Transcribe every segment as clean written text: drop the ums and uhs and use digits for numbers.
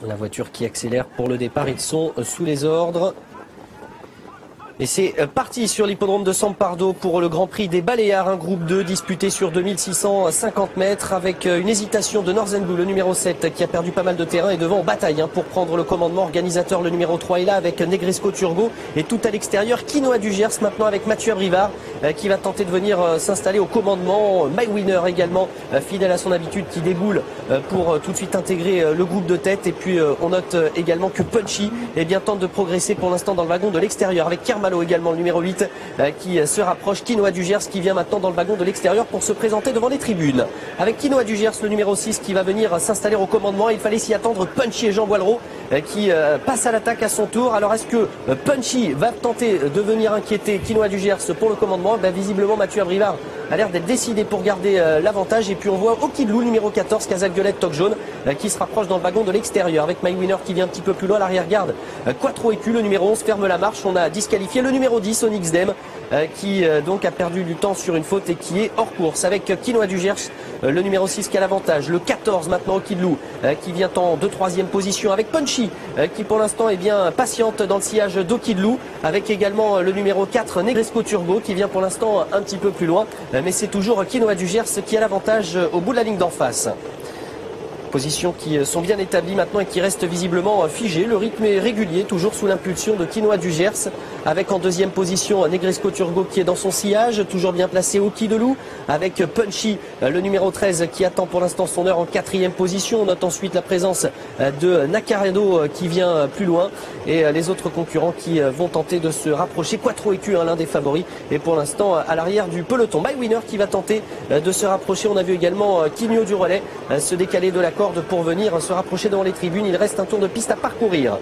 La voiture qui accélère pour le départ, ils sont sous les ordres. Et c'est parti sur l'hippodrome de Sampardo pour le Grand Prix des Baléares, un groupe 2 disputé sur 2650 mètres avec une hésitation de Northern Blue, le numéro 7 qui a perdu pas mal de terrain et devant en bataille pour prendre le commandement. Organisateur, le numéro 3 est là avec Negresco Turgot et tout à l'extérieur Quinoa du Gers maintenant avec Mathieu Abrivard qui va tenter de venir s'installer au commandement. My Winner également fidèle à son habitude qui déboule pour tout de suite intégrer le groupe de tête. Et puis on note également que Punchy tente de progresser pour l'instant dans le wagon de l'extérieur avec Kermalo également le numéro 8 qui se rapproche. Quinoa du Gers qui vient maintenant dans le wagon de l'extérieur pour se présenter devant les tribunes. Avec Quinoa du Gers le numéro 6 qui va venir s'installer au commandement. Il fallait s'y attendre. Punchy et Jean Boileau qui passe à l'attaque à son tour. Alors est-ce que Punchy va tenter de venir inquiéter Quinoa du Gers pour le commandement? Visiblement Mathieu Abrivard a l'air d'être décidé pour garder l'avantage. Et puis on voit Okidlou numéro 14 Casac Violette Toc Jaune qui se rapproche dans le wagon de l'extérieur avec My Winner qui vient un petit peu plus loin à l'arrière-garde. Quattro Écu le numéro 11 ferme la marche. On a disqualifié le numéro 10 Onyx Dem qui donc a perdu du temps sur une faute et qui est hors course avec Quinoa du Gers le numéro 6 qui a l'avantage. Le 14 maintenant Okidlou qui vient en 2-3e position avec Punchy qui pour l'instant est bien patiente dans le sillage d'Okidlou avec également le numéro 4 Negresco Turgot qui vient pour l'instant un petit peu plus loin, mais c'est toujours Quinoa du Gers qui a l'avantage au bout de la ligne d'en face. Positions qui sont bien établies maintenant et qui restent visiblement figées. Le rythme est régulier, toujours sous l'impulsion de Quinoa du Gers, avec en 2e position Negresco Turgot qui est dans son sillage, toujours bien placé Okidlou, avec Punchy, le numéro 13 qui attend pour l'instant son heure en 4e position. On note ensuite la présence de Nacarado qui vient plus loin et les autres concurrents qui vont tenter de se rapprocher. Quattro Écu, l'un des favoris, et pour l'instant à l'arrière du peloton. My Winner qui va tenter de se rapprocher. On a vu également Quigno du relais se décaler de la corde pour venir se rapprocher devant les tribunes. Il reste un tour de piste à parcourir.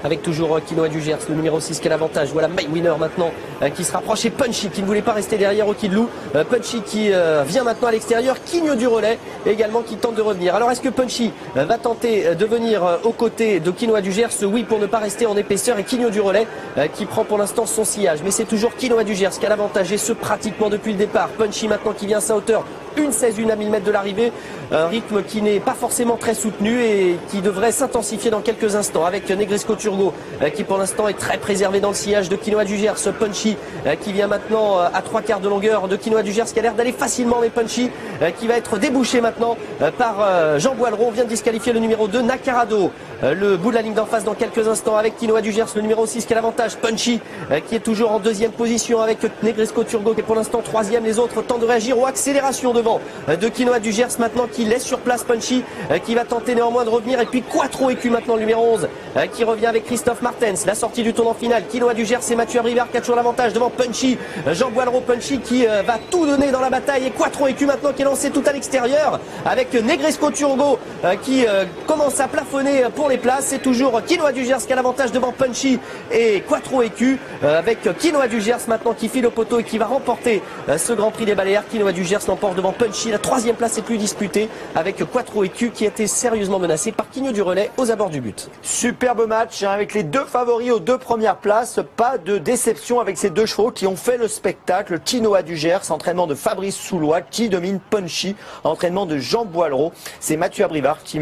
Avec toujours Quinoa du Gers, le numéro 6 qui a l'avantage. Voilà My Winner maintenant qui se rapproche et Punchy qui ne voulait pas rester derrière Okidlou. Punchy qui vient maintenant à l'extérieur. Quigno du relais également qui tente de revenir. Alors est-ce que Punchy va tenter de venir aux côtés de Quinoa du Gers? Oui, pour ne pas rester en épaisseur. Et Quigno du relais qui prend pour l'instant son sillage. Mais c'est toujours Quinoa du Gers qui a l'avantage et ce pratiquement depuis le départ. Punchy maintenant qui vient à sa hauteur. 1,16 à 1000 mètres de l'arrivée, un rythme qui n'est pas forcément très soutenu et qui devrait s'intensifier dans quelques instants avec Negresco Turgot qui pour l'instant est très préservé dans le sillage de Quinoa du Gers. Punchy qui vient maintenant à 3/4 de longueur de Quinoa du Gers qui a l'air d'aller facilement, mais Punchy qui va être débouché maintenant par Jean Boileau. Vient de disqualifier le numéro 2 Nacarado. Le bout de la ligne d'en face dans quelques instants avec Quinoa du Gers, le numéro 6 qui a l'avantage. Punchy qui est toujours en 2e position avec Negresco Turgot qui est pour l'instant 3e. Les autres tentent de réagir aux accélérations devant de Quinoa du Gers maintenant qui laisse sur place Punchy qui va tenter néanmoins de revenir. Et puis Quattro Écu maintenant le numéro 11 qui revient avec Christophe Martens. La sortie du tournant final, Quinoa du Gers et Mathieu Abrivard qui a toujours l'avantage devant Punchy. Jean Boileau. Punchy qui va tout donner dans la bataille et Quattro Écu maintenant qui est lancé tout à l'extérieur avec Negresco Turgot qui commence à plafonner pour les places. C'est toujours Quinoa du Gers qui a l'avantage devant Punchy et Quattro Écu avec Quinoa du Gers maintenant qui file au poteau et qui va remporter ce Grand Prix des Baléares. Quinoa du Gers l'emporte devant Punchy. La 3e place est plus disputée avec Quattro Écu qui a été sérieusement menacé par Quigno du relais aux abords du but. Superbe match avec les deux favoris aux 2 premières places. Pas de déception avec ces 2 chevaux qui ont fait le spectacle. Quinoa du Gers, entraînement de Fabrice Soulois qui domine Punchy, entraînement de Jean Boileau. C'est Mathieu Abrivard qui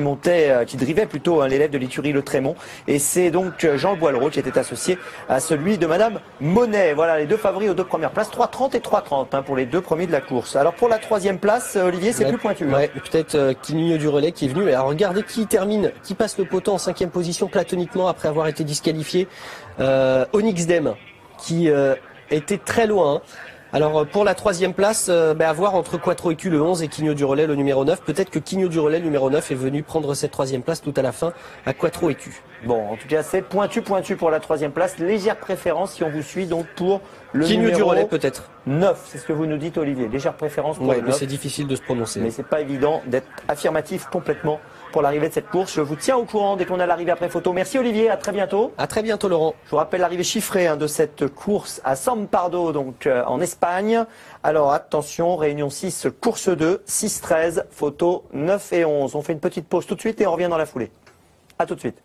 drivait plutôt l'élève de l'écurie Le Trémont. Et c'est donc Jean Boileau qui était associé à celui de Madame Monet. Voilà les 2 favoris aux 2 premières places. 3,30 et 3,30 pour les 2 premiers de la course. Alors pour la 3e place, Olivier, c'est plus pointu. Ouais, peut-être Quigno du relais qui est venu. Alors regardez qui termine, qui passe le poteau en 5e position platoniquement après avoir été disqualifié. Onyx Dem qui était très loin. Alors pour la 3e place, à voir entre Quattro Écu le 11 et Quigno du relais le numéro 9. Peut-être que Quigno du relais le numéro 9 est venu prendre cette 3e place tout à la fin à Quattro Écu. Bon, en tout cas, c'est pointu pour la 3e place. Légère préférence si on vous suit donc pour le Quigno numéro du relais peut-être. 9. C'est ce que vous nous dites, Olivier. Légère préférence pour le 9. Mais c'est difficile de se prononcer. Mais c'est pas évident d'être affirmatif complètement pour l'arrivée de cette course. Je vous tiens au courant dès qu'on a l'arrivée après photo. Merci Olivier, à très bientôt. À très bientôt Laurent. Je vous rappelle l'arrivée chiffrée de cette course à Sampardo, donc en Espagne. Alors attention, réunion 6, course 2, 6-13, photo 9 et 11. On fait une petite pause tout de suite et on revient dans la foulée. À tout de suite.